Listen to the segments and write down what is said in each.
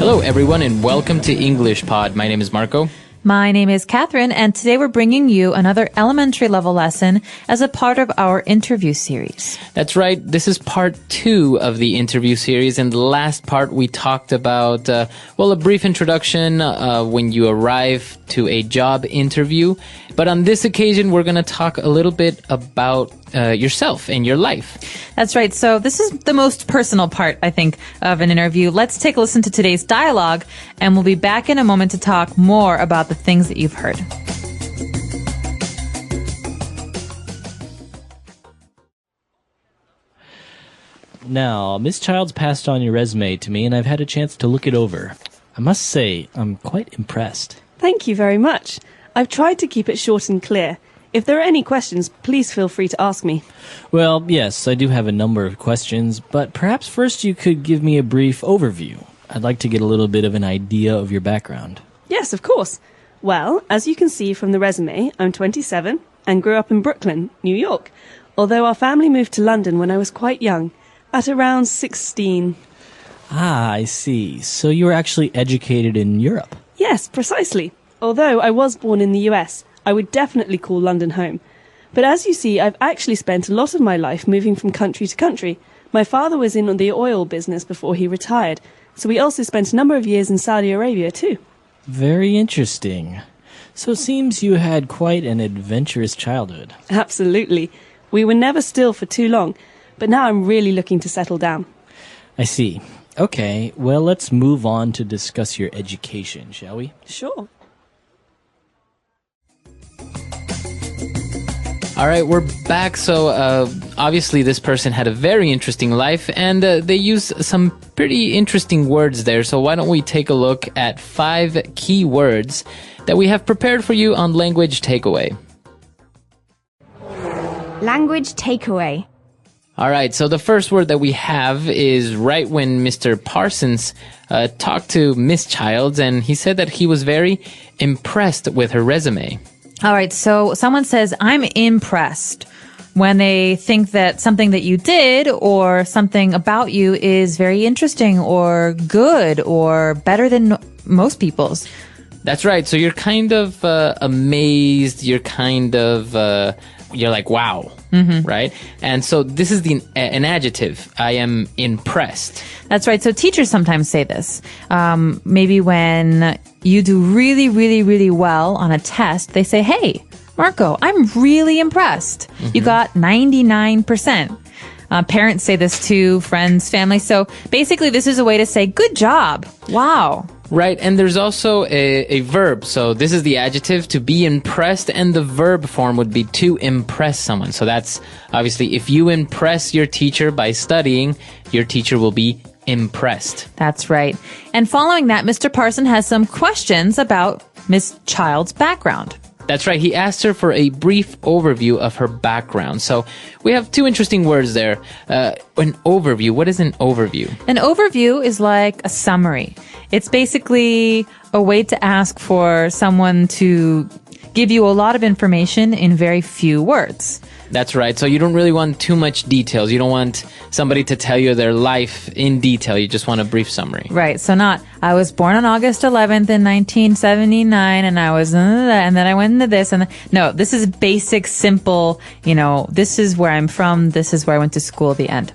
Hello, everyone, and welcome to English Pod. My name is Marco. My name is Catherine, and today we're bringing you another elementary level lesson as a part of our interview series. That's right. This is part 2 of the interview series. In the last part, we talked about, a brief introduction when you arrive to a job interview. But on this occasion, we're going to talk a little bit about yourself and your life. That's right. So this is the most personal part, I think, of an interview. Let's take a listen to today's dialogue, and we'll be back in a moment to talk more about the things that you've heard. Now, Miss Childs passed on your resume to me, and I've had a chance to look it over. I must say, I'm quite impressed. Thank you very much. I've tried to keep it short and clear. If there are any questions, please feel free to ask me. Well, yes, I do have a number of questions, but perhaps first you could give me a brief overview. I'd like to get a little bit of an idea of your background. Yes, of course. Well, as you can see from the resume, I'm 27 and grew up in Brooklyn, New York, although our family moved to London when I was quite young, at around 16. Ah, I see. So you were actually educated in Europe? Yes, precisely. Although I was born in the US, I would definitely call London home. But as you see, I've actually spent a lot of my life moving from country to country. My father was in the oil business before he retired, so we also spent a number of years in Saudi Arabia too. Very interesting. So it seems you had quite an adventurous childhood. Absolutely. We were never still for too long, but now I'm really looking to settle down. I see. Okay, well, let's move on to discuss your education, shall we? Sure. All right, we're back. So obviously this person had a very interesting life, and they use some pretty interesting words there. So why don't we take a look at 5 key words that we have prepared for you on Language Takeaway. Language takeaway. All right, so the first word that we have is right when Mr. Parsons talked to Miss Childs, and he said that he was very impressed with her resume. All right, so someone says, I'm impressed when they think that something that you did or something about you is very interesting or good or better than most people's. That's right. So you're kind of amazed. You're kind of, you're like, wow, right? And so this is an adjective. I am impressed. That's right. So teachers sometimes say this. Maybe when you do really, really, really well on a test, they say, hey, Marco, I'm really impressed. You got 99%. Parents say this to friends, family. So basically, this is a way to say, good job. Wow. Right, and there's also a verb. So this is the adjective, to be impressed, and the verb form would be to impress someone. So that's obviously, if you impress your teacher by studying, your teacher will be impressed. That's right. And following that, Mr. Parson has some questions about Miss Child's background. That's right. He asked her for a brief overview of her background. So we have 2 interesting words there. An overview. What is an overview? An overview is like a summary. It's basically a way to ask for someone to give you a lot of information in very few words. That's right. So you don't really want too much details. You don't want somebody to tell you their life in detail. You just want a brief summary. Right. So not, I was born on August 11th in 1979 and I was, and then I went into this. No, this is basic, simple, this is where I'm from. This is where I went to school, the end.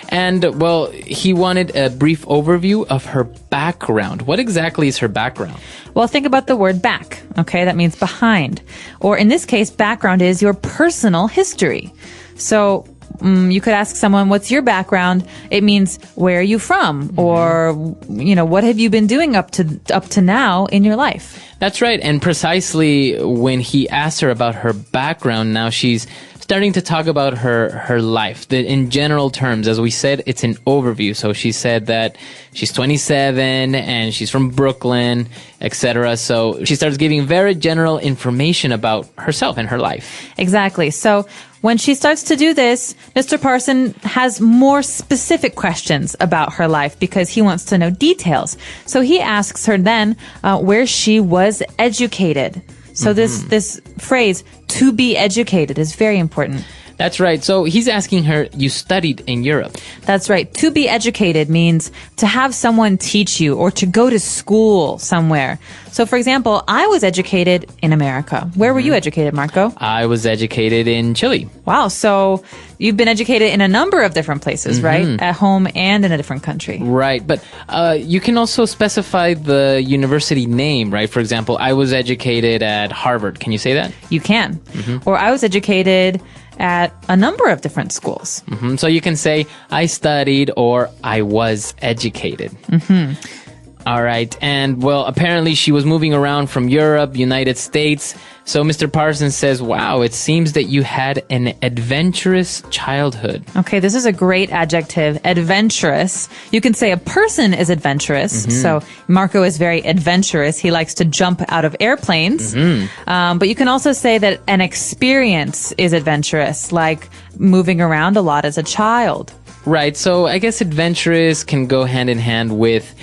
And well, he wanted a brief overview of her background. What exactly is her background? Well, think about the word back. Okay. That means behind. Or in this case, background is your personal history. So you could ask someone, what's your background? It means, where are you from? Or, what have you been doing up to now in your life? That's right. And precisely when he asked her about her background, now she's starting to talk about her life. In general terms, as we said, it's an overview. So she said that she's 27 and she's from Brooklyn, etc. So she starts giving very general information about herself and her life. Exactly. So when she starts to do this, Mr. Parson has more specific questions about her life because he wants to know details. So he asks her then where she was educated. So this phrase, to be educated, is very important. That's right. So he's asking her, you studied in Europe. That's right. To be educated means to have someone teach you or to go to school somewhere. So, for example, I was educated in America. Where were you educated, Marco? I was educated in Chile. Wow. So you've been educated in a number of different places, right? At home and in a different country. Right. But you can also specify the university name, right? For example, I was educated at Harvard. Can you say that? You can. Or I was educated at a number of different schools. So you can say, I studied or I was educated. All right. And well, apparently she was moving around from Europe, United States. So Mr. Parsons says, wow, it seems that you had an adventurous childhood. Okay, this is a great adjective, adventurous. You can say a person is adventurous. So Marco is very adventurous. He likes to jump out of airplanes. But you can also say that an experience is adventurous, like moving around a lot as a child. Right. So I guess adventurous can go hand in hand with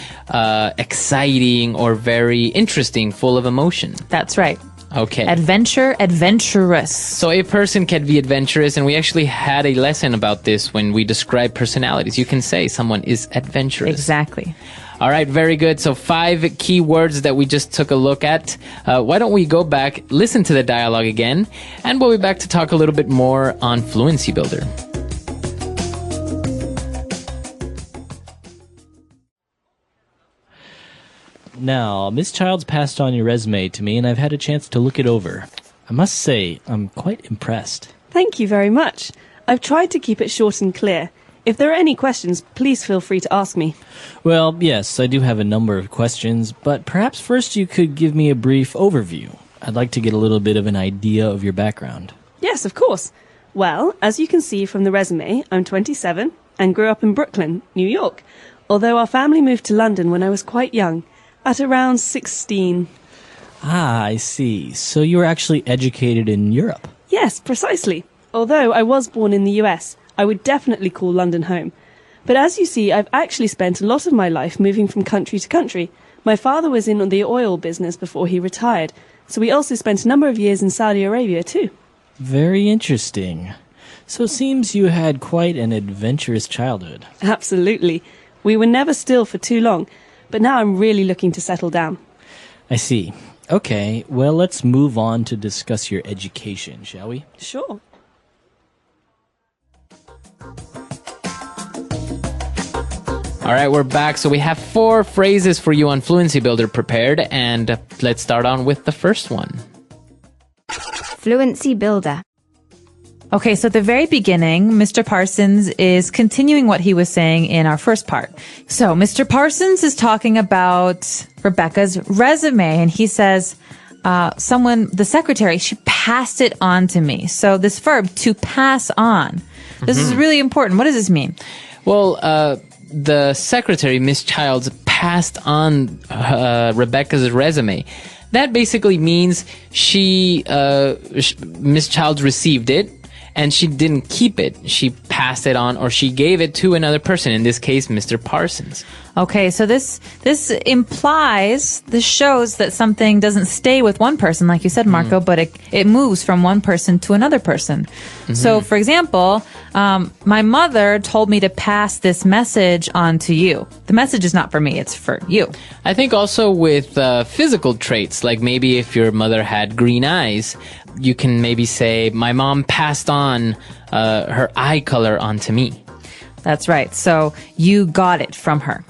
exciting or very interesting, full of emotion. That's right. Okay. Adventure, adventurous. So a person can be adventurous, and we actually had a lesson about this when we describe personalities. You can say someone is adventurous. Exactly. All right, very good. So 5 key words that we just took a look at. Why don't we go back, listen to the dialogue again, and we'll be back to talk a little bit more on Fluency Builder. Now, Miss Childs passed on your resume to me, and I've had a chance to look it over. I must say, I'm quite impressed. Thank you very much. I've tried to keep it short and clear. If there are any questions, please feel free to ask me. Well, yes, I do have a number of questions, but perhaps first you could give me a brief overview. I'd like to get a little bit of an idea of your background. Yes, of course. Well, as you can see from the resume, I'm 27 and grew up in Brooklyn, New York, although our family moved to London when I was quite young, at around 16. Ah, I see. So you were actually educated in Europe? Yes, precisely. Although I was born in the US, I would definitely call London home. But as you see, I've actually spent a lot of my life moving from country to country. My father was in the oil business before he retired, so we also spent a number of years in Saudi Arabia too. Very interesting. So it seems you had quite an adventurous childhood. Absolutely. We were never still for too long, but now I'm really looking to settle down. I see. Okay, well, let's move on to discuss your education, shall we? Sure. All right, we're back. So we have 4 phrases for you on Fluency Builder prepared, and let's start on with the first one. Fluency Builder. Okay, so at the very beginning, Mr. Parsons is continuing what he was saying in our first part. So Mr. Parsons is talking about Rebecca's resume, and he says, the secretary, she passed it on to me. So this verb, to pass on, this is really important. What does this mean? Well, the secretary, Miss Childs, passed on Rebecca's resume. That basically means Miss Childs received it, and she didn't keep it. She passed it on, or she gave it to another person, in this case, Mr. Parsons. Okay, so this shows that something doesn't stay with one person, like you said, Marco, but it moves from one person to another person. So, for example, my mother told me to pass this message on to you. The message is not for me, it's for you. I think also with physical traits, like maybe if your mother had green eyes, you can maybe say, my mom passed on her eye color onto me. That's right. So you got it from her.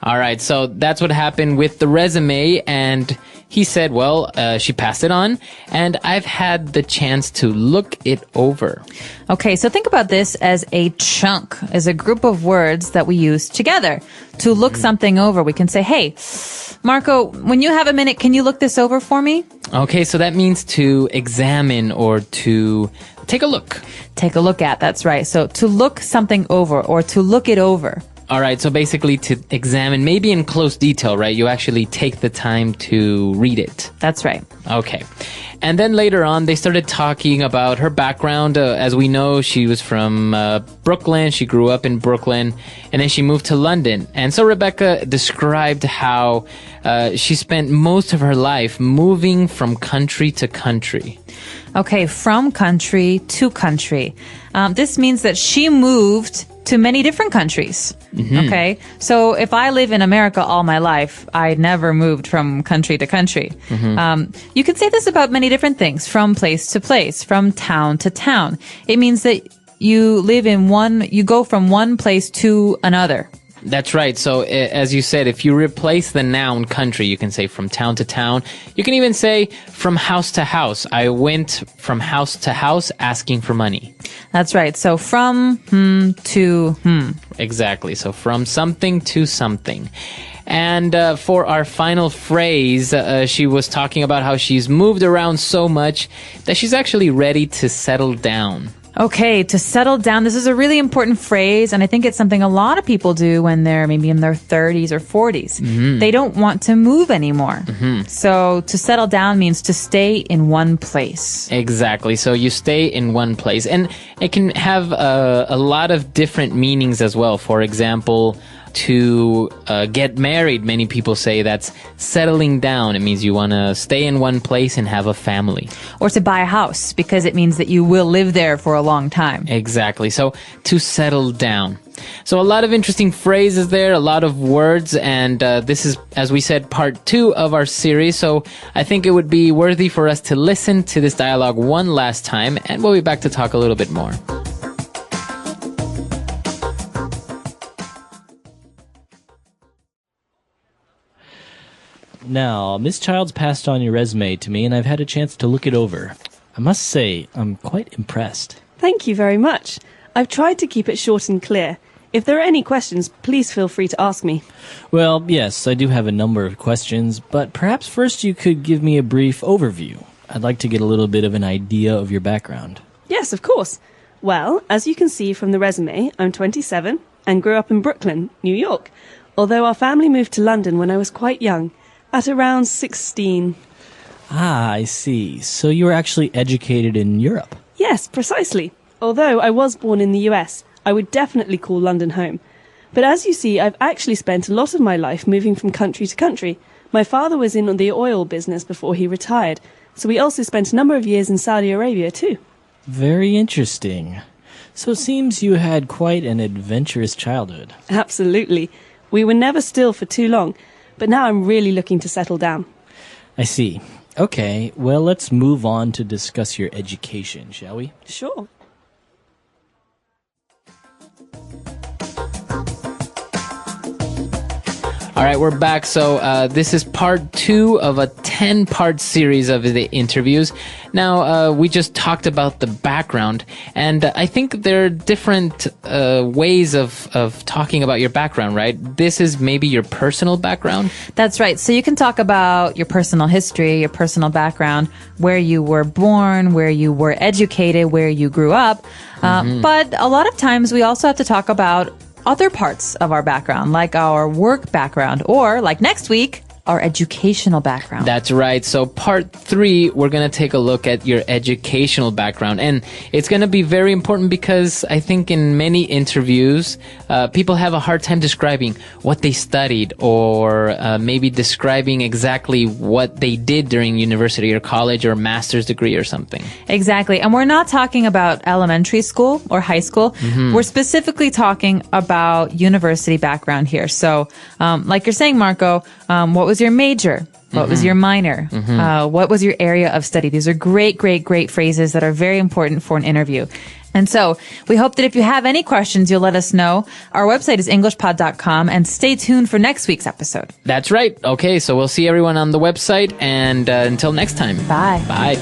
All right. So that's what happened with the resume. And he said, well, she passed it on, and I've had the chance to look it over. Okay. So think about this as a chunk, as a group of words that we use together. To look something over, we can say, hey, Marco, when you have a minute, can you look this over for me? Okay. So that means to examine or to take a look. Take a look at, that's right. So to look something over or to look it over. All right, so basically to examine, maybe in close detail, right? You actually take the time to read it. That's right. Okay. And then later on, they started talking about her background. As we know, she was from Brooklyn. She grew up in Brooklyn, and then she moved to London. And so Rebecca described how she spent most of her life moving from country to country. Okay, from country to country. This means that she moved to many different countries. Okay, so if I live in America all my life, I never moved from country to country. You can say this about many different things, from place to place, from town to town. It means that you go from one place to another. That's right. So as you said, if you replace the noun country, you can say from town to town. You can even say from house to house. I went from house to house asking for money. That's right. So from to Exactly. So from something to something. And for our final phrase, she was talking about how she's moved around so much that she's actually ready to settle down. Okay, to settle down. This is a really important phrase, and I think it's something a lot of people do when they're maybe in their 30s or 40s. They don't want to move anymore. So to settle down means to stay in one place. Exactly. So you stay in one place. And it can have a lot of different meanings as well. For example, to get married, many people say that's settling down. It means you want to stay in one place and have a family. Or to buy a house, because it means that you will live there for a long time. Exactly. So to settle down. So a lot of interesting phrases there, a lot of words, and this is, as we said, part 2 of our series. So I think it would be worthy for us to listen to this dialogue one last time, and we'll be back to talk a little bit more. Now, Miss Childs passed on your resume to me, and I've had a chance to look it over. I must say, I'm quite impressed. Thank you very much. I've tried to keep it short and clear. If there are any questions, please feel free to ask me. Well, yes, I do have a number of questions, but perhaps first you could give me a brief overview. I'd like to get a little bit of an idea of your background. Yes, of course. Well, as you can see from the resume, I'm 27 and grew up in Brooklyn, New York, although our family moved to London when I was quite young, at around 16. Ah, I see. So you were actually educated in Europe? Yes, precisely. Although I was born in the US, I would definitely call London home. But as you see, I've actually spent a lot of my life moving from country to country. My father was in the oil business before he retired, so we also spent a number of years in Saudi Arabia too. Very interesting. So it seems you had quite an adventurous childhood. Absolutely. We were never still for too long, but now I'm really looking to settle down. I see. Okay, well, let's move on to discuss your education, shall we? Sure. All right, we're back. So this is part 2 of a 10-part series of the interviews. Now, we just talked about the background, and I think there are different ways of talking about your background, right? This is maybe your personal background. That's right. So you can talk about your personal history, your personal background, where you were born, where you were educated, where you grew up. But a lot of times we also have to talk about other parts of our background, like our work background, or like next week, our educational background. That's right. So part 3, we're going to take a look at your educational background. And it's going to be very important because I think in many interviews, people have a hard time describing what they studied or maybe describing exactly what they did during university or college or master's degree or something. Exactly. And we're not talking about elementary school or high school. We're specifically talking about university background here. So like you're saying, Marco, what was your major? What was your minor? What was your area of study? These are great, great, great phrases that are very important for an interview. And so we hope that if you have any questions, you'll let us know. Our website is englishpod.com, and stay tuned for next week's episode. That's right. Okay, so we'll see everyone on the website, and until next time. Bye. Bye.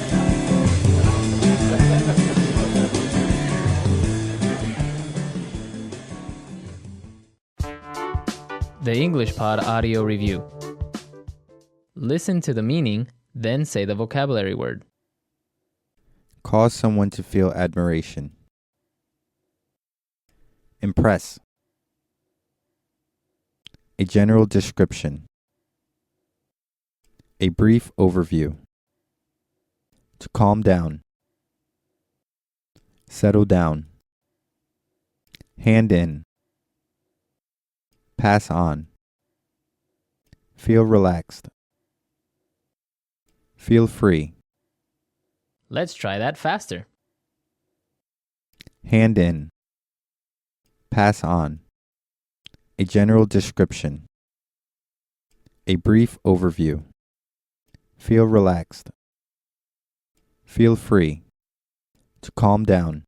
The English Pod Audio Review. Listen to the meaning, then say the vocabulary word. Cause someone to feel admiration. Impress. A general description. A brief overview. To calm down. Settle down. Hand in. Pass on. Feel relaxed. Feel free. Let's try that faster. Hand in. Pass on. A general description. A brief overview. Feel relaxed. Feel free. To calm down.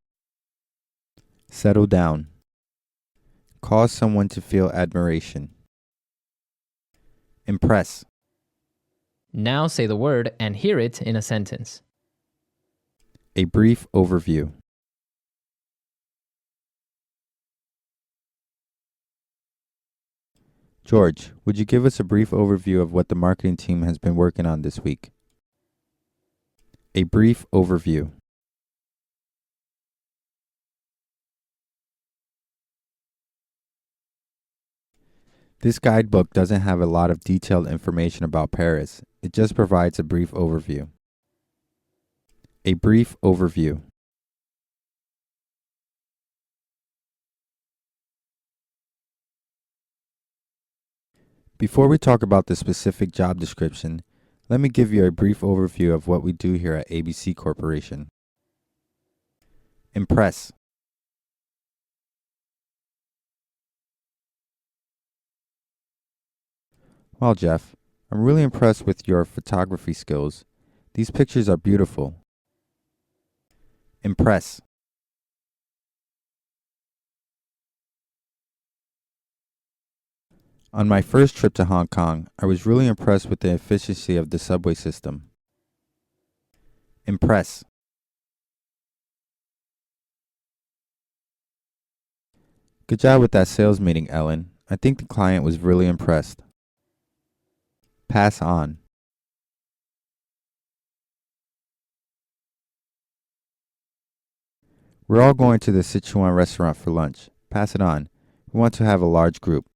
Settle down. Cause someone to feel admiration. Impress. Now say the word and hear it in a sentence. A brief overview. George, would you give us a brief overview of what the marketing team has been working on this week? A brief overview. This guidebook doesn't have a lot of detailed information about Paris. It just provides a brief overview. A brief overview. Before we talk about the specific job description, let me give you a brief overview of what we do here at ABC Corporation. Impress. Well, Jeff, I'm really impressed with your photography skills. These pictures are beautiful. Impress. On my first trip to Hong Kong, I was really impressed with the efficiency of the subway system. Impress. Good job with that sales meeting, Ellen. I think the client was really impressed. Pass on. We're all going to the Sichuan restaurant for lunch. Pass it on. We want to have a large group.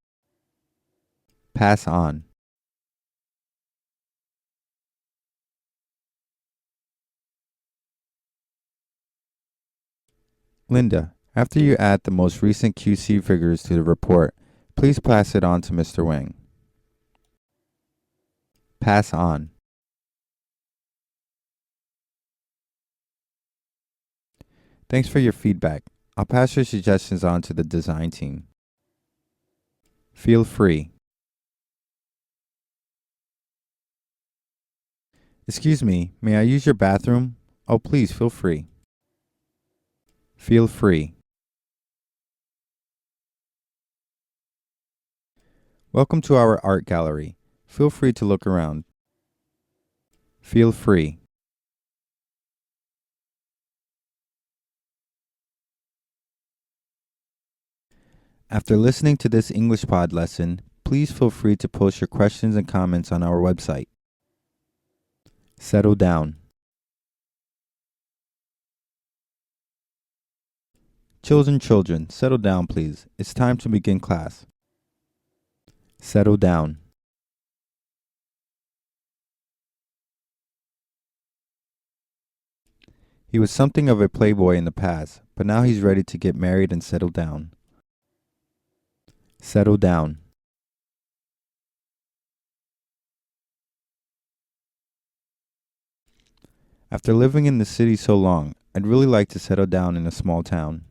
Pass on. Linda, after you add the most recent QC figures to the report, please pass it on to Mr. Wang. Pass on. Thanks for your feedback. I'll pass your suggestions on to the design team. Feel free. Excuse me, may I use your bathroom? Oh, please, feel free. Feel free. Welcome to our art gallery. Feel free to look around. Feel free. After listening to this English pod lesson, please feel free to post your questions and comments on our website. Settle down. Children, settle down, please. It's time to begin class. Settle down. He was something of a playboy in the past, but now he's ready to get married and settle down. Settle down. After living in the city so long, I'd really like to settle down in a small town.